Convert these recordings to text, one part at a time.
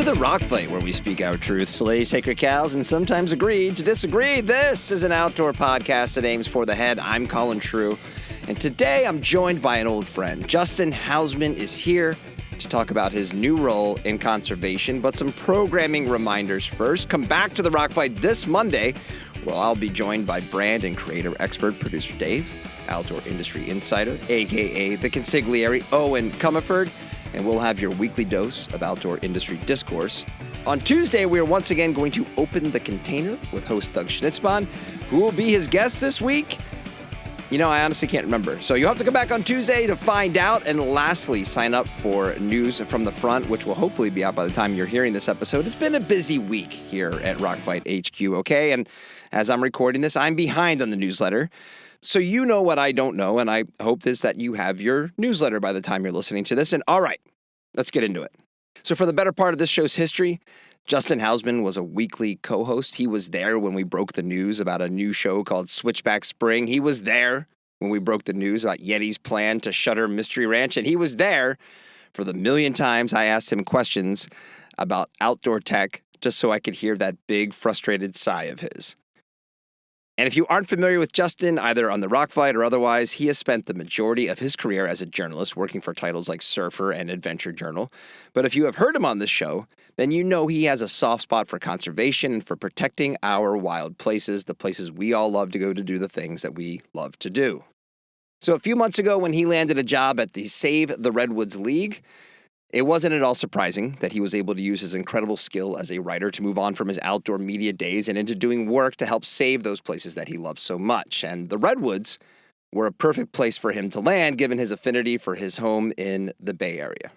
the Rock Fight, where we speak our truth, slay sacred cows, and sometimes agree to disagree. This is an outdoor podcast that aims for the head. I'm Colin True, and today I'm joined by an old friend. Justin Hausman is here to talk about his new role in conservation, but some programming reminders first. Come back to the Rock Fight this Monday, where I'll be joined by brand and creator expert producer Dave, outdoor industry insider, a.k.a. the consigliere Owen Comerford, and we'll have your weekly dose of outdoor industry discourse. On Tuesday, we are once again going to open the container with host Doug Schnitzbahn, who will be his guest this week. You know, I honestly can't remember. So you'll have to come back on Tuesday to find out. And lastly, sign up for News from the Front, which will hopefully be out by the time you're hearing this episode. It's been a busy week here at Rockfight HQ, okay? And as I'm recording this, I'm behind on the newsletter. So you know what I don't know, and I hope that you have your newsletter by the time you're listening to this. And all right, let's get into it. So for the better part of this show's history, Justin Hausman was a weekly co-host. He was there when we broke the news about a new show called Switchback Spring. He was there when we broke the news about Yeti's plan to shutter Mystery Ranch. And he was there for the million times I asked him questions about outdoor tech just so I could hear that big, frustrated sigh of his. And if you aren't familiar with Justin, either on the Rock Fight or otherwise, he has spent the majority of his career as a journalist working for titles like Surfer and Adventure Journal. But if you have heard him on this show, then you know he has a soft spot for conservation and for protecting our wild places, the places we all love to go to do the things that we love to do. So a few months ago, when he landed a job at the Save the Redwoods League, it wasn't at all surprising that he was able to use his incredible skill as a writer to move on from his outdoor media days and into doing work to help save those places that he loves so much. And the Redwoods were a perfect place for him to land, given his affinity for his home in the Bay Area.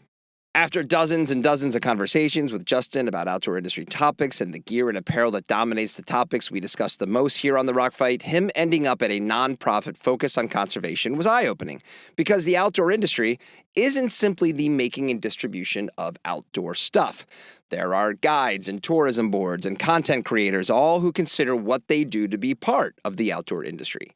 After dozens and dozens of conversations with Justin about outdoor industry topics and the gear and apparel that dominates the topics we discuss the most here on the Rock Fight, him ending up at a nonprofit focus on conservation was eye-opening, because the outdoor industry isn't simply the making and distribution of outdoor stuff. There are guides and tourism boards and content creators, all who consider what they do to be part of the outdoor industry.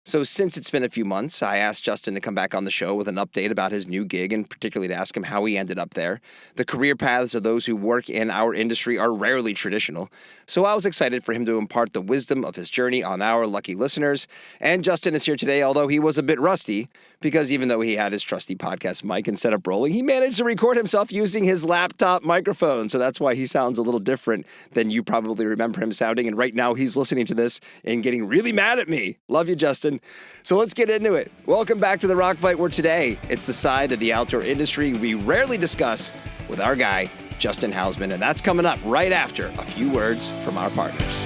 So since it's been a few months, I asked Justin to come back on the show with an update about his new gig, and particularly to ask him how he ended up there. The career paths of those who work in our industry are rarely traditional, so I was excited for him to impart the wisdom of his journey on our lucky listeners. And Justin is here today, although he was a bit rusty, because even though he had his trusty podcast mic and setup rolling, he managed to record himself using his laptop microphone. So that's why he sounds a little different than you probably remember him sounding. And right now he's listening to this and getting really mad at me. Love you, Justin. So let's get into it. Welcome back to the Rock Fight, where today it's the side of the outdoor industry we rarely discuss with our guy, Justin Hausman. And that's coming up right after a few words from our partners.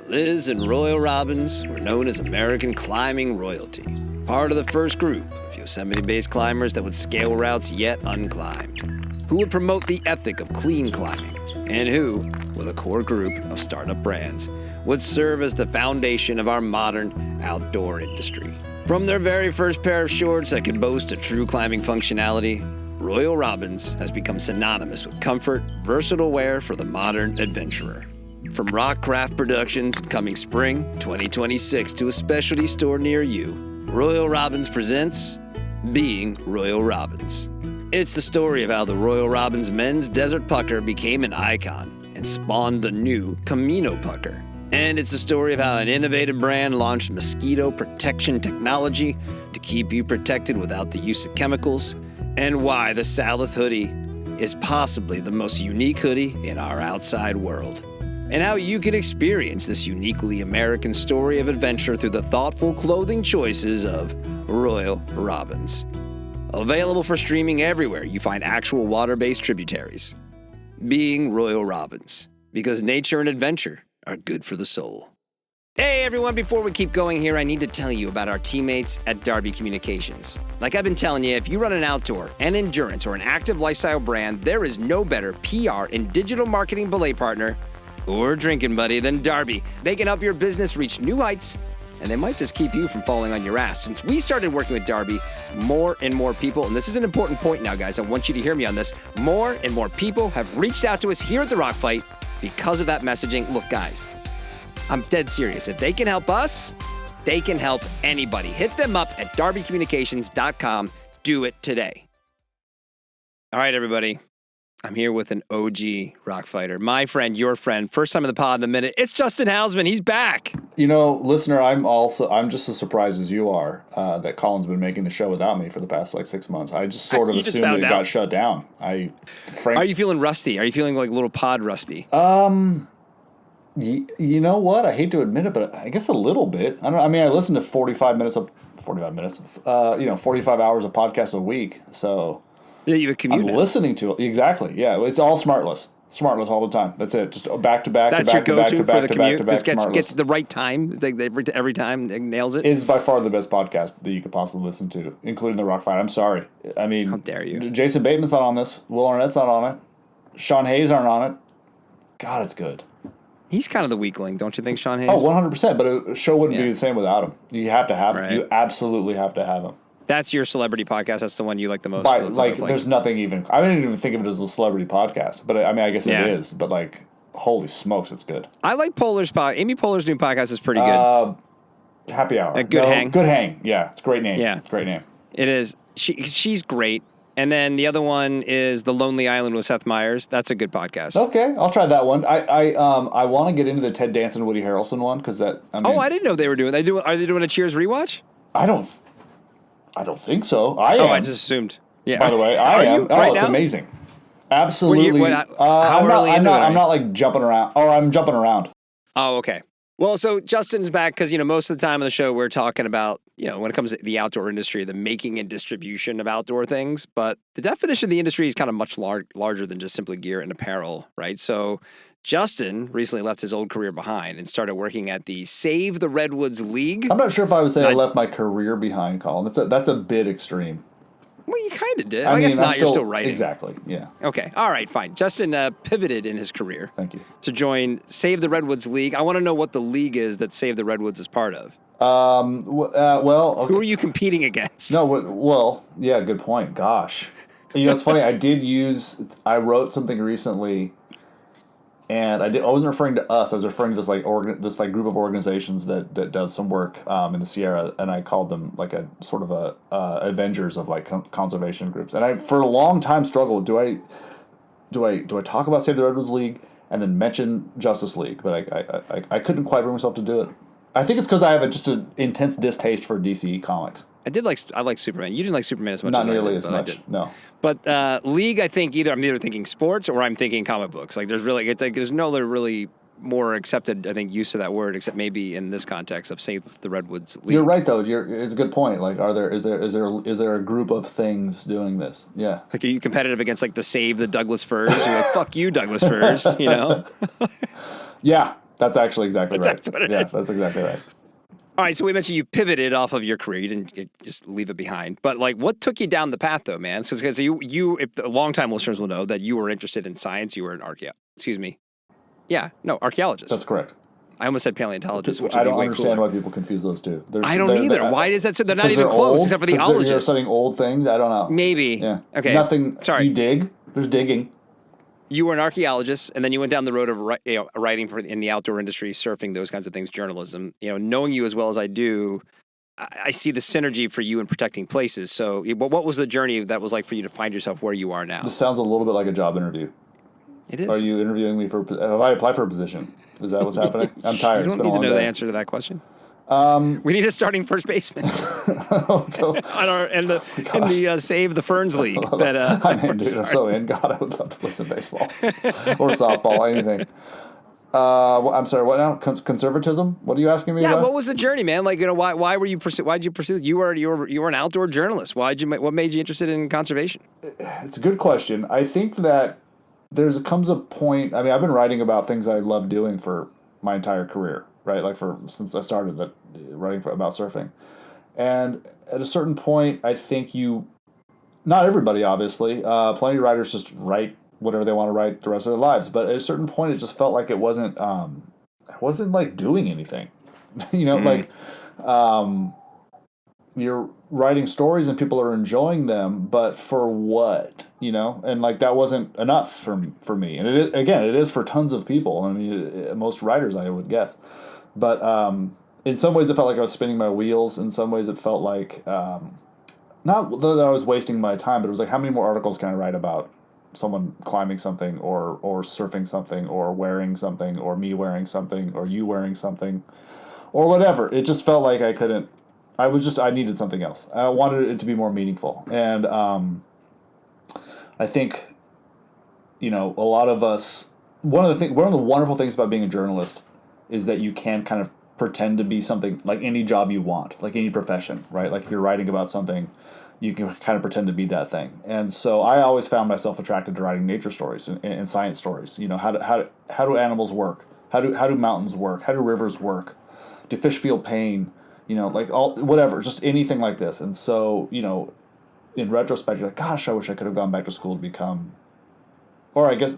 Liz and Royal Robbins were known as American climbing royalty, part of the first group of Yosemite-based climbers that would scale routes yet unclimbed, who would promote the ethic of clean climbing, and who, with a core group of startup brands, would serve as the foundation of our modern outdoor industry. From their very first pair of shorts that could boast a true climbing functionality, Royal Robbins has become synonymous with comfort, versatile wear for the modern adventurer. From Rockcraft Productions coming spring 2026 to a specialty store near you, Royal Robbins presents Being Royal Robbins. It's the story of how the Royal Robbins men's desert pucker became an icon and spawned the new Camino pucker. And it's the story of how an innovative brand launched mosquito protection technology to keep you protected without the use of chemicals, and why the Salif hoodie is possibly the most unique hoodie in our outside world. And how you can experience this uniquely American story of adventure through the thoughtful clothing choices of Royal Robbins. Available for streaming everywhere you find actual water-based tributaries. Being Royal Robbins, because nature and adventure are good for the soul. Hey everyone, before we keep going here, I need to tell you about our teammates at Darby Communications. Like I've been telling you, if you run an outdoor, an endurance, or an active lifestyle brand, there is no better PR and digital marketing belay partner or drinking buddy than Darby. They can help your business reach new heights, and they might just keep you from falling on your ass. Since we started working with Darby, more and more people, and this is an important point now, guys, I want you to hear me on this, more and more people have reached out to us here at the Rock Fight because of that messaging. Look, guys, I'm dead serious. If they can help us, They can help anybody. Hit them up at darbycommunications.com. Do it today. All right, everybody. I'm here with an OG rock fighter. My friend, your friend. First time in the pod in a minute. It's Justin Hausman. He's back. You know, listener, I'm just as surprised as you are that Colin's been making the show without me for the past 6 months. I just sort of assumed that it got shut down. Are you feeling rusty? Are you feeling like a little pod rusty? You know what? I hate to admit it, but I guess a little bit. I listen to 45 hours of podcasts a week. So yeah, you would commute. I'm listening to it. Exactly. Yeah, it's all smartless. Smartless all the time. That's it. Just back to back. That's to back, your go-to to back, for the to commute. back, to back, Just gets the right time. Every time it nails it. It is by far the best podcast that you could possibly listen to, including the Rock Fight. I'm sorry. I mean, how dare you? Jason Bateman's not on this. Will Arnett's not on it. Sean Hayes aren't on it. God, it's good. He's kind of the weak link, don't you think, Sean Hayes? Oh, 100%. But a show wouldn't be the same without him. You have to have him. You absolutely have to have him. That's your celebrity podcast. That's the one you like the most. There's nothing even. I didn't even think of it as a celebrity podcast, but I guess it is. But holy smokes, it's good. I like Polar's podcast. Amy Polar's new podcast is pretty good. Happy Hour. Hang. Good Hang. Yeah, it's a great name. Yeah, it's a great name. It is. She's great. And then the other one is The Lonely Island with Seth Meyers. That's a good podcast. Okay, I'll try that one. I want to get into the Ted Danson, Woody Harrelson one because that. I didn't know they were doing. Are they doing a Cheers rewatch? I don't think so. I am. I just assumed. Yeah. By the way, I am. It's amazing. Absolutely. I'm not jumping around. Or I'm jumping around. Oh, okay. Well, so Justin's back because, most of the time on the show we're talking about, when it comes to the outdoor industry, the making and distribution of outdoor things. But the definition of the industry is kind of much larger than just simply gear and apparel, right? So Justin recently left his old career behind and started working at the Save the Redwoods League. I'm not sure if I would say I left my career behind, Colin. That's a bit extreme. Well, you kind of did. I guess not. You're still writing. Exactly, yeah. Okay, all right, fine. Justin pivoted in his career. Thank you. To join Save the Redwoods League. I want to know what the league is that Save the Redwoods is part of. Okay. Who are you competing against? No, yeah, good point. Gosh. It's funny. I wrote something recently, and I wasn't referring to us. I was referring to this group of organizations that does some work in the Sierra, and I called them a sort of a Avengers of conservation groups. And I for a long time struggled. Do I talk about Save the Redwoods League and then mention Justice League? But I couldn't quite bring myself to do it. I think it's because I have just an intense distaste for DC comics. I like Superman. You didn't like Superman as much as I did. Not nearly as much, no. But League, I think I'm either thinking sports or I'm thinking comic books. There's no other really more accepted, I think, use of that word, except maybe in this context of Save the Redwoods League. You're right, though. It's a good point. Is there a group of things doing this? Yeah. Are you competitive against the Save the Douglas Firs? You're like, fuck you, Douglas Firs. Yeah. That's actually exactly right. That's what it is. That's exactly right. All right, so we mentioned you pivoted off of your career. You didn't just leave it behind. But what took you down the path, though, man? Because if the longtime listeners will know that you were interested in science. You were an archaeologist. That's correct. I almost said paleontologist, which I don't way understand cooler. why people confuse those two. I don't either. Why is that so? They're not even close, except for the ologist. You're studying old things? I don't know. Maybe. Yeah. Okay. Nothing. Sorry. You dig? There's digging. You were an archaeologist, and then you went down the road of writing in the outdoor industry, surfing, those kinds of things, journalism. Knowing you as well as I do, I see the synergy for you in protecting places. So what was the journey that was like for you to find yourself where you are now? This sounds a little bit like a job interview. It is. Are you interviewing me have I applied for a position? Is that what's happening? I'm tired. You don't need to know the answer to that question. We need a starting first baseman. in the Save the Ferns League. I'm so in. God, I would love to play some baseball or softball, anything. I'm sorry. What now? Conservatism? What are you asking me about? Yeah. What was the journey, man? Why were you why did you pursue? You were an outdoor journalist. What made you interested in conservation? It's a good question. I think that comes a point. I mean, I've been writing about things I love doing for my entire career. Right, since I started writing about surfing, and at a certain point, I think not everybody, obviously, plenty of writers just write whatever they want to write the rest of their lives. But at a certain point, it just felt like it wasn't doing anything, you're writing stories and people are enjoying them, but for what, and that wasn't enough for me. And it is for tons of people. I mean, most writers, I would guess. But in some ways it felt like I was spinning my wheels. In some ways it felt like, not that I was wasting my time, but it was like, how many more articles can I write about someone climbing something or surfing something or wearing something or me wearing something or you wearing something or whatever. It just felt like I needed something else. I wanted it to be more meaningful. And I think, a lot of us, one of the wonderful things about being a journalist is that you can kind of pretend to be something, like any job you want, like any profession, right? Like if you're writing about something, you can kind of pretend to be that thing. And so I always found myself attracted to writing nature stories and science stories. How do animals work? How do mountains work? How do rivers work? Do fish feel pain? Like all whatever, just anything like this. And so, in retrospect, you're like, gosh, I wish I could have gone back to school to become, or I guess,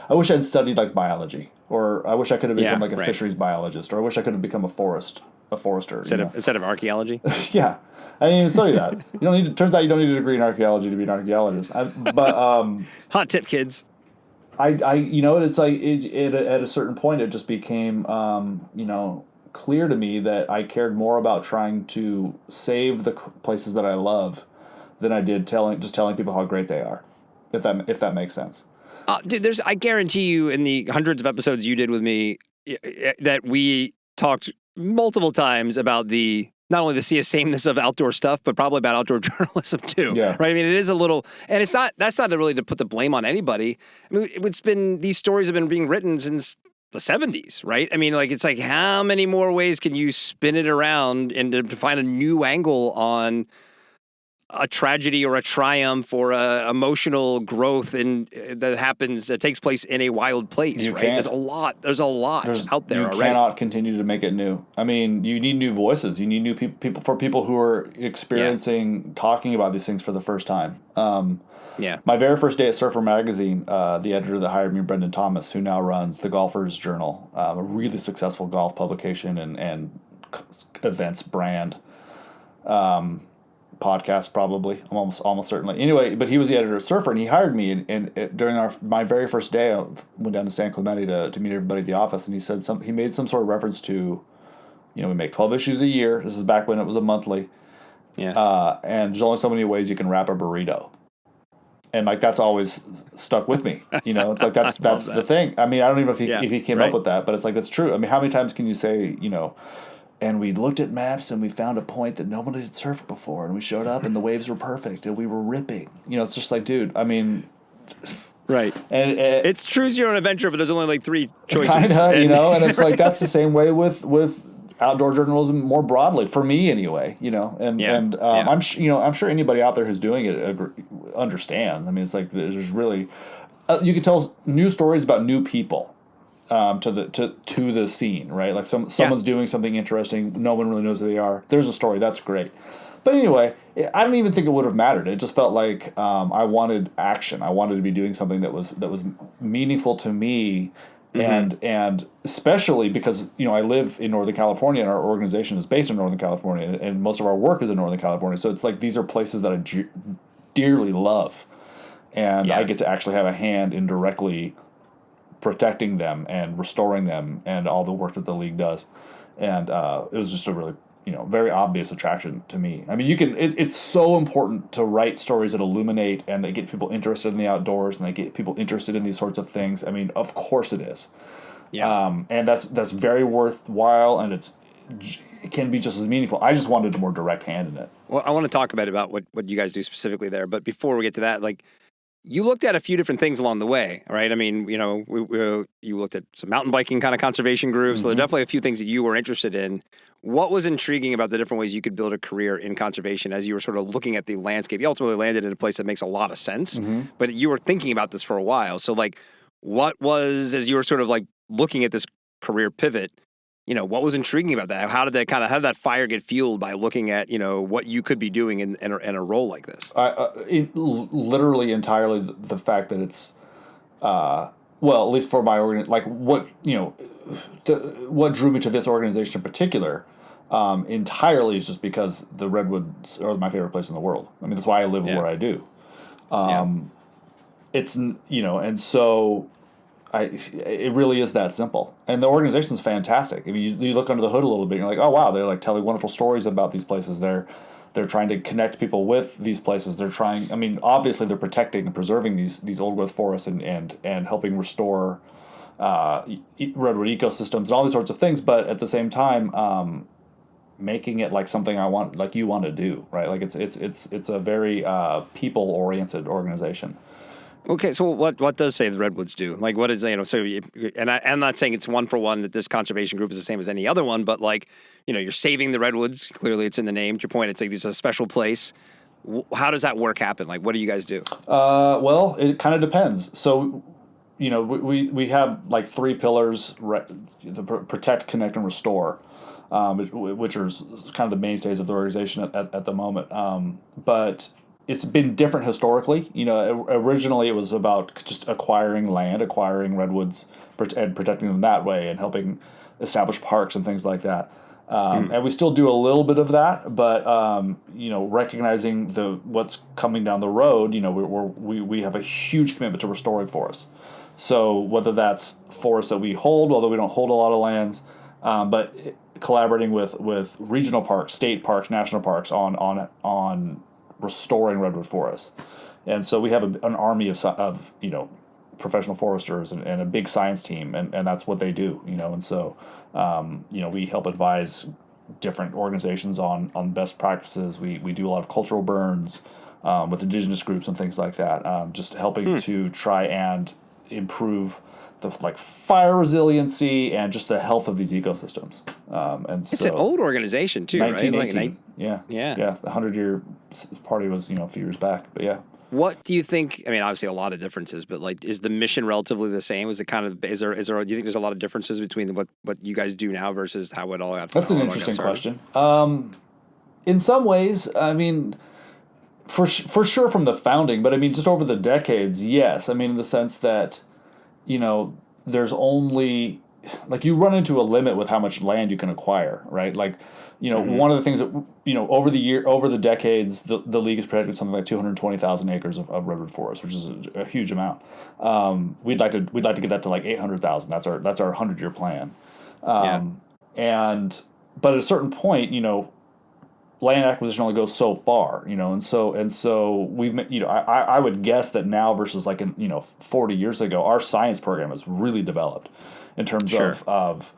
I wish I'd studied like biology, or I wish I could have become like a fisheries biologist, or I wish I could have become a forester. Instead of archaeology. Yeah, I didn't even study that. You don't need. Turns out you don't need a degree in archaeology to be an archaeologist. Hot tip, kids. It's like at a certain point, it just became, clear to me that I cared more about trying to save the places that I love than I did telling people how great they are. If that makes sense. Dude, I guarantee you, in the hundreds of episodes you did with me, that we talked multiple times about not only the sea of sameness of outdoor stuff, but probably about outdoor journalism too. Yeah. Right. I mean, it is a little, and that's not really to put the blame on anybody. I mean, these stories have been being written since the 70s, right? I mean, like, it's like, how many more ways can you spin it around and to find a new angle on a tragedy or a triumph or a emotional growth that takes place in a wild place, right? There's a lot out there already. You cannot continue to make it new. I mean, you need new voices. You need new people who are experiencing talking about these things for the first time. My very first day at Surfer Magazine, the editor that hired me, Brendan Thomas, who now runs the Golfer's Journal, a really successful golf publication and events brand. Podcast probably, almost certainly. Anyway, but he was the editor of Surfer, and he hired me. And during my very first day, I went down to San Clemente to meet everybody at the office, and he made some sort of reference to, we make 12 issues a year. This is back when it was a monthly. Yeah. And there's only so many ways you can wrap a burrito. And like that's always stuck with me. It's like that's the thing. I mean, I don't even know if he came up with that, but it's like that's true. I mean, how many times can you say, and we looked at maps and we found a point that nobody had surfed before, and we showed up and the waves were perfect and we were ripping. It's just like, dude, I mean, right. And it's choose your own adventure, but there's only like 3 choices. Kinda, and it's like that's the same way with outdoor journalism more broadly for me anyway. I'm sure anybody out there who's doing it understands. I mean, it's like there's really you can tell new stories about new people. To the scene, right? Like someone's doing something interesting, no one really knows who they are. There's a story, that's great. But anyway, I don't even think it would have mattered. It just felt like I wanted action. I wanted to be doing something that was meaningful to me, and especially because I live in Northern California and our organization is based in Northern California, and most of our work is in Northern California. So it's like these are places that I dearly love, and I get to actually have a hand in directly protecting them and restoring them and all the work that the league does. And it was just a really, very obvious attraction to me. I mean, it's so important to write stories that illuminate and they get people interested in the outdoors and they get people interested in these sorts of things. I mean, of course it is. Yeah. And that's very worthwhile, and it can be just as meaningful. I just wanted a more direct hand in it. Well, I want to talk about what you guys do specifically there, but before we get to that, like, you looked at a few different things along the way, right? I mean, you looked at some mountain biking kind of conservation groups. So there are definitely a few things that you were interested in. What was intriguing about the different ways you could build a career in conservation as you were sort of looking at the landscape? You ultimately landed in a place that makes a lot of sense, but you were thinking about this for a while. So like, what was, as you were sort of like looking at this career pivot, what was intriguing about that? How did that fire get fueled by looking at, what you could be doing in a role like this? Literally entirely the fact that it's, at least for my what drew me to this organization in particular, entirely is just because the Redwoods are my favorite place in the world. I mean, that's why I live where I do. It's, and so it really is that simple. And the organization is fantastic. I mean, you look under the hood a little bit, and you're like, oh wow, they're like telling wonderful stories about these places. They're trying to connect people with these places. They're trying. I mean, obviously they're protecting and preserving these old growth forests and helping restore redwood ecosystems and all these sorts of things. But at the same time, making it like something like you want to do, right? Like it's a very people oriented organization. Okay, so what does Save the Redwoods do? Like, what is, I'm not saying it's one for one that this conservation group is the same as any other one, but like, you're saving the redwoods. Clearly, it's in the name. To your point, it's like this is a special place. How does that work happen? Like, what do you guys do? Well, it kind of depends. So, we have like 3 pillars: protect, connect, and restore, which are kind of the mainstays of the organization at the moment. But it's been different historically. Originally it was about just acquiring land, acquiring redwoods, and protecting them that way, and helping establish parks and things like that. And we still do a little bit of that, but recognizing what's coming down the road, we have a huge commitment to restoring forests. So whether that's forests that we hold, although we don't hold a lot of lands, but collaborating with regional parks, state parks, national parks on restoring redwood forests. And so we have an army of professional foresters and a big science team, and that's what they do, and so we help advise different organizations on best practices. We do a lot of cultural burns with indigenous groups and things like that, just helping to try and improve the fire resiliency and just the health of these ecosystems. And it's an old organization too, 1918, right? The 100-year party was a few years back, but yeah. What do you think? I mean, obviously a lot of differences, but like, is the mission relatively the same? Is it kind of is there? Do you think there's a lot of differences between what you guys do now versus how it all got? That's an interesting question. In some ways, I mean, for sure from the founding, but I mean, just over the decades, yes. I mean, in the sense that there's only you run into a limit with how much land you can acquire, right? One of the things that over the decades, the league has protected something like 220,000 acres of redwood forest, which is a huge amount. We'd like to get that to like 800,000. That's our 100-year plan. But at a certain point, land acquisition only goes so far, and so we've, I would guess that now versus 40 years ago, our science program has really developed in terms of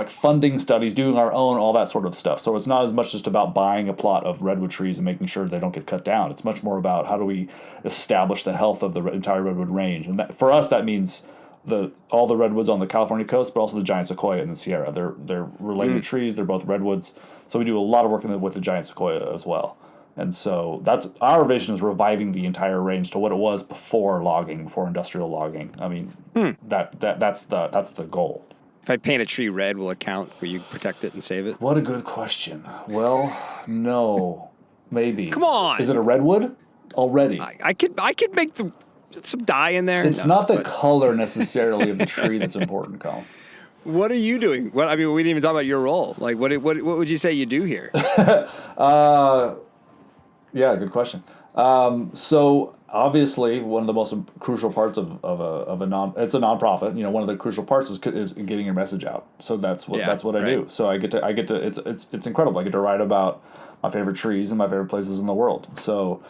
funding studies, doing our own, all that sort of stuff. So it's not as much just about buying a plot of redwood trees and making sure they don't get cut down. It's much more about how do we establish the health of the entire redwood range. And for us, that means all the redwoods on the California coast, but also the giant sequoia in the Sierra. They're related trees. They're both redwoods. So we do a lot of work with the giant sequoia as well. And so that's our vision, is reviving the entire range to what it was before logging, before industrial logging. I mean, that's the goal. If I paint a tree red, will it count? Will you protect it and save it? What a good question. Well, no, maybe. Come on. Is it a redwood already? I could make some dye in there. It's not the color necessarily of the tree that's important, Colin. What are you doing? We didn't even talk about your role. Like, what would you say you do here? Yeah, good question. So obviously, one of the most crucial parts of a it's a nonprofit. One of the crucial parts is getting your message out. So that's what I do. So I get to it's incredible. I get to write about my favorite trees and my favorite places in the world. So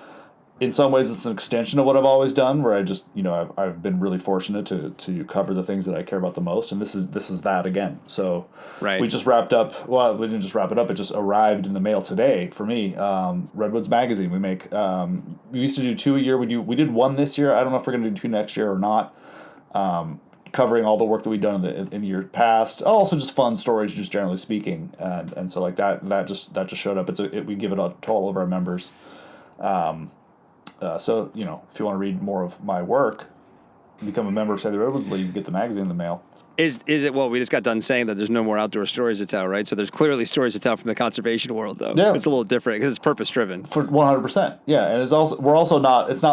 in some ways, it's an extension of what I've always done, where I just, I've been really fortunate to cover the things that I care about the most, and this is that again. So we just wrapped up. Well, we didn't just wrap it up; it just arrived in the mail today for me. Redwoods magazine. We make. We used to do 2 a year. We did 1 this year. I don't know if we're going to do 2 next year or not. Covering all the work that we've done in the year past. Also, just fun stories, just generally speaking, and so like that just showed up. We give it out to all of our members. So, if you want to read more of my work, become a member of Save the Redwoods League, you get the magazine in the mail. Is it, well, we just got done saying that there's no more outdoor stories to tell, right? So there's clearly stories to tell from the conservation world, though. Yeah. It's a little different because it's purpose-driven. For 100%. Yeah, and it's not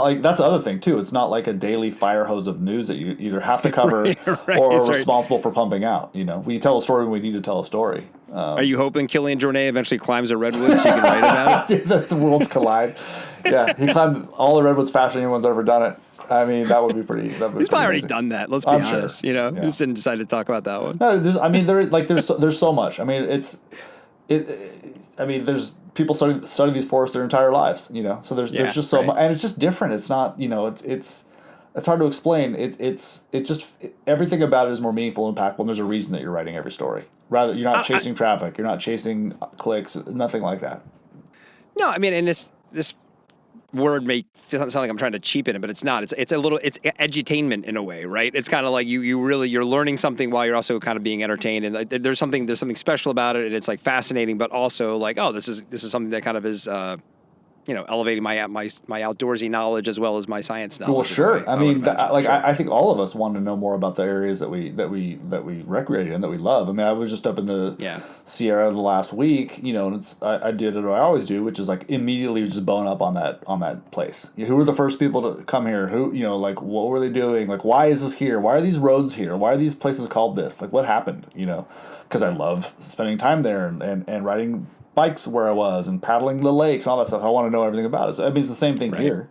like, that's the other thing, too. It's not like a daily fire hose of news that you either have to cover or are responsible for pumping out. We tell a story when we need to tell a story. Are you hoping Killian Jornet eventually climbs a redwood so you can write about it? The worlds collide. Yeah, he climbed all the redwoods faster than anyone's ever done it. I mean, that would be pretty. That would be He's pretty probably already amazing. done that. Let's be I'm sure. honest. You know, Yeah. he just didn't decide to talk about that one. No, there's so much. I mean, I mean, there's people study these forests their entire lives. You know, so there's just so much, and it's just different. It's not, you know, it's hard to explain. Everything about it is more meaningful and impactful, and there's a reason that you're writing every story. Rather, you're not chasing traffic. You're not chasing clicks. Nothing like that. No, I mean, and this word may sound like I'm trying to cheapen it, but it's not. It's edutainment in a way, right? It's kind of like you're learning something while you're also kind of being entertained, and like, there's something special about it, and it's like fascinating, but also like, oh, this is something that kind of is elevating my outdoorsy knowledge as well as my science knowledge. Well, sure. I mean, I think all of us want to know more about the areas that we recreate in, that we love. I mean, I was just up in the Sierra the last week, you know, and I did what I always do, which is like immediately just bone up on that place. Who were the first people to come here? Who, you know, like what were they doing? Like, why is this here? Why are these roads here? Why are these places called this? Like, what happened? You know, because I love spending time there and riding bikes where I was and paddling the lakes and all that stuff. I want to know everything about it. So, I mean, it's the same thing here.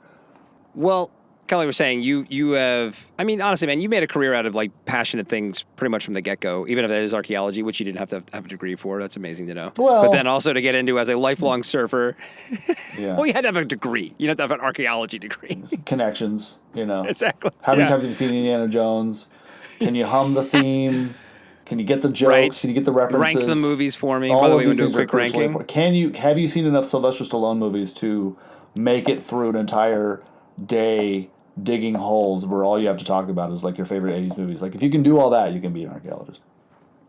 Well, kind of like we're saying, you have, I mean, honestly, man, you made a career out of like passionate things pretty much from the get-go, even if that is archaeology, which you didn't have to have a degree for. That's amazing to know. Well, but then also to get into as a lifelong surfer. Yeah. Well, you had to have a degree. You had to have an archaeology degree. Connections, you know. Exactly. How many times have you seen Indiana Jones? Can you hum the theme? Can you get the jokes? Right. Can you get the references? Rank the movies for me. All By the of way, we these do a things quick are crucially ranking. important. Have you seen enough Sylvester Stallone movies to make it through an entire day digging holes where all you have to talk about is like your favorite 80s movies? Like, if you can do all that, you can be an archaeologist.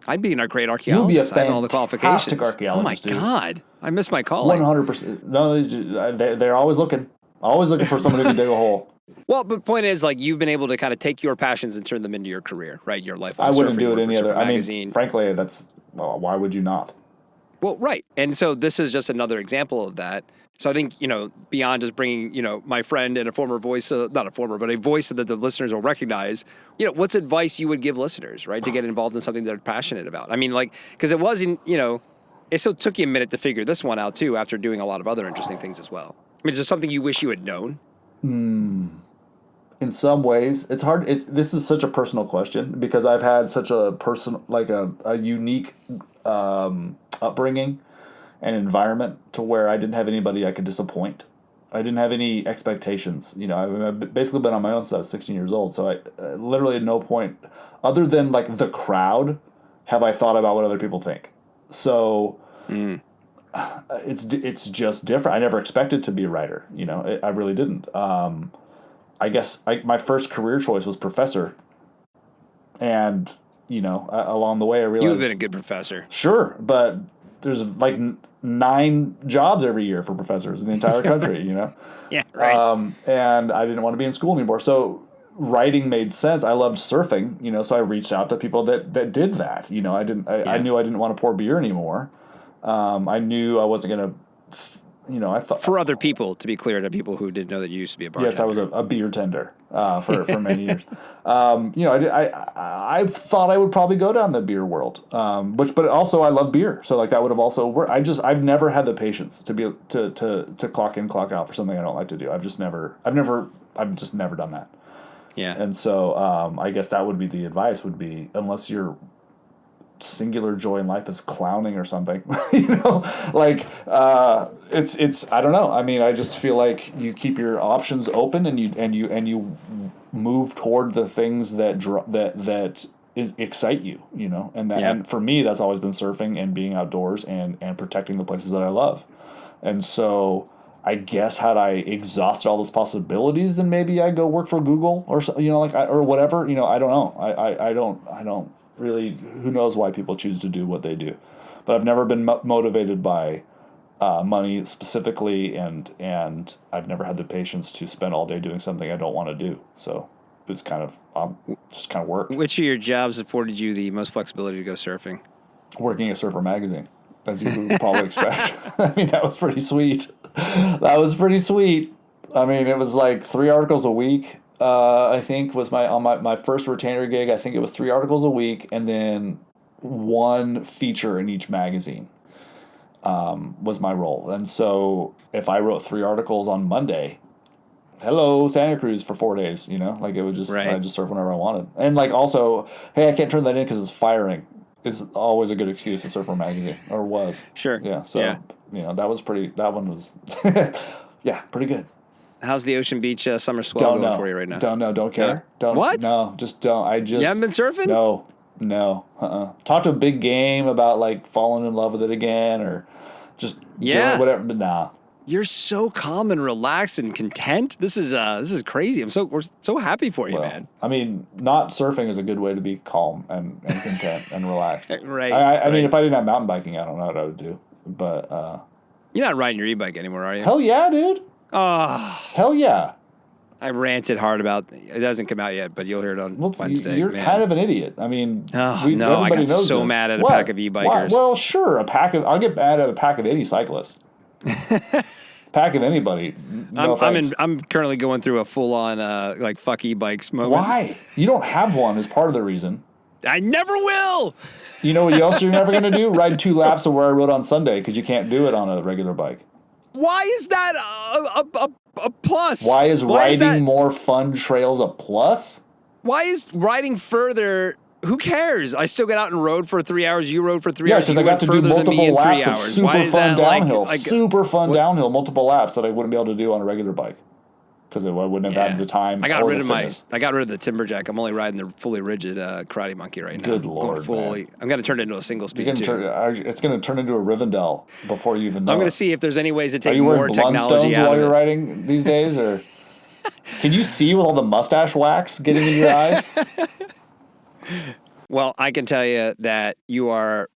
I'd be a great archaeologist. You'll be a I have all the qualifications. fantastic archaeologist. Oh my God. I missed my calling. 100%. No, they're always looking. Always looking for somebody to dig a hole. Well, but the point is, like, you've been able to kind of take your passions and turn them into your career, right? Your life. I wouldn't do it any other. I mean, frankly, why would you not? Well, right. And so this is just another example of that. So I think, you know, beyond just bringing, you know, my friend and a former voice, not a former, but a voice that the listeners will recognize, you know, what's advice you would give listeners, right, to get involved in something they're passionate about? I mean, like, because it wasn't, you know, it still took you a minute to figure this one out, too, after doing a lot of other interesting things as well. I mean, is there something you wish you had known? In some ways, it's hard. This is such a personal question because I've had such a a unique upbringing and environment to where I didn't have anybody I could disappoint. I didn't have any expectations. You know, I've basically been on my own since I was 16 years old. So I literally at no point, other than like the crowd, have I thought about what other people think. So it's just different. I never expected to be a writer. You know, I really didn't. I guess my first career choice was professor, and you know, along the way I realized You've been a good professor. Sure, but there's like 9 jobs every year for professors in the entire country. You know, Yeah, right. and I didn't want to be in school anymore. So writing made sense. I loved surfing, you know, so I reached out to people that did that. You know, I knew I didn't want to pour beer anymore. I knew I wasn't going to. You know, I thought for other people, to be clear to people who didn't know that you used to be a bartender. Yes, I was a beer tender for many years. You know, I thought I would probably go down the beer world, but also I love beer, so like that would have also worked. I've never had the patience to be to clock in, clock out for something I don't like to do. I've just never done that. Yeah, and so I guess that would be the advice would be, unless you're singular joy in life is clowning or something, you know, like it's I don't know. I mean, I just feel like you keep your options open and you move toward the things that excite you, you know, and for me that's always been surfing and being outdoors and protecting the places that I love. And so I guess had I exhausted all those possibilities, then maybe I go work for Google or, you know, like or whatever, you know. I don't know. I don't really, who knows why people choose to do what they do, but I've never been motivated by money specifically, and I've never had the patience to spend all day doing something I don't want to do. So it's kind of just kind of worked. Which of your jobs afforded you the most flexibility to go surfing? Working at Surfer Magazine, as you would probably expect. I mean, that was pretty sweet. I mean, it was like 3 articles a week. I think was my first retainer gig. I think it was 3 articles a week, and then 1 feature in each magazine was my role. And so if I wrote 3 articles on Monday, hello, Santa Cruz for 4 days, you know? Like, it would just, Right. I'd just surf whenever I wanted. And, like, also, hey, I can't turn that in because it's firing. Is always a good excuse to Surfer Magazine, or was. Sure. Yeah, so, Yeah. you know, that one was, yeah, pretty good. How's the Ocean Beach summer swell Don't going know. for you right now? Don't know. Don't care. Don't. What? No, just don't. I just. You haven't been surfing? No. Talked to a big game about, like, falling in love with it again, or just doing whatever, but nah. You're so calm and relaxed and content. This is crazy. We're so happy for you, man. I mean, not surfing is a good way to be calm and content and relaxed. Right. I mean, if I didn't have mountain biking, I don't know what I would do. But You're not riding your e-bike anymore, are you? hell yeah, dude. Oh, Hell yeah. I ranted hard about it. Doesn't come out yet, but you'll hear it on Wednesday. You're man. kind of an idiot. I mean, no, everybody I got knows so this. mad at What? a pack of e-bikers. Well, sure, I'll get mad at a pack of any cyclist. Pack of anybody. No thanks. I'm currently going through a full-on like fuck e-bikes moment. Why? You don't have one is part of the reason. I never will. You know what else you're never going to do? Ride 2 laps of where I rode on Sunday because you can't do it on a regular bike. Why is that a plus? Why is riding more fun trails a plus? Why is riding further? Who cares? I still got out and rode for 3 hours. You rode for 3 hours. Yeah, because I got to do multiple laps of super fun downhill. Super fun downhill, multiple laps that I wouldn't be able to do on a regular bike. Because I wouldn't have had the time. I got rid of the Timberjack. I'm only riding the fully rigid Karate Monkey right now. Good Lord, man. I'm going to turn it into a single speed too. It's going to turn into a Rivendell before you even know. I'm going to see if there's any ways to take Are you more wearing technology Blundstones out while of you're it. riding these days, or can you see with all the mustache wax getting in your eyes? Well, I can tell you that you are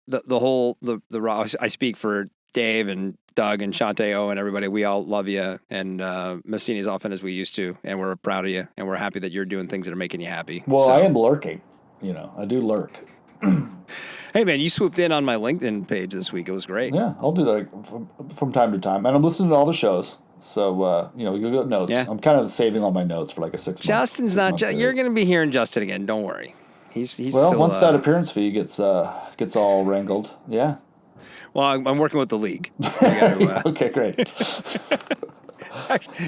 the I speak for Dave and Doug and Shante and everybody. We all love you and miss seeing you as often as we used to, and we're proud of you, and we're happy that you're doing things that are making you happy. Well, I am lurking. You know, I do lurk. Hey, man, you swooped in on my LinkedIn page this week. It was great. Yeah, I'll do that from time to time, and I'm listening to all the shows. So, you'll get notes. Yeah. I'm kind of saving all my notes for like a 6 month. Justin's not. You're going to be hearing Justin again. Don't worry. He's well, still, once that appearance fee gets all wrangled, yeah. Well, I'm working with the league. Okay, great.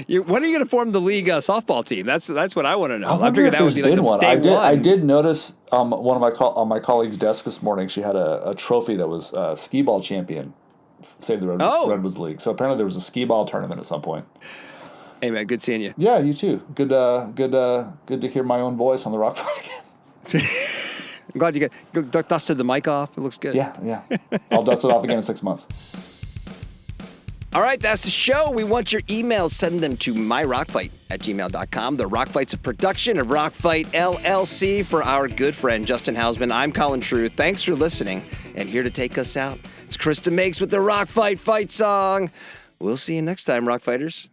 When are you going to form the league I team? That's what I want to know. I figured that would be like the day one. I did notice one of on my colleague's desk this morning. She had a trophy that was skee ball champion. Save the Redwoods League. So apparently there was a skee ball tournament at some point. Hey man, good seeing you. Yeah, you too. Good to hear my own voice on the rock fight again. I'm glad you dusted the mic off. It looks good. Yeah. I'll dust it off again in 6 months. All right, that's the show. We want your emails. Send them to myrockfight@gmail.com. The Rock Fight's a production of Rockfight LLC for our good friend Justin Hausman. I'm Colin True. Thanks for listening. And here to take us out, it's Krista Makes with the Rock Fight fight song. We'll see you next time, Rock Fighters.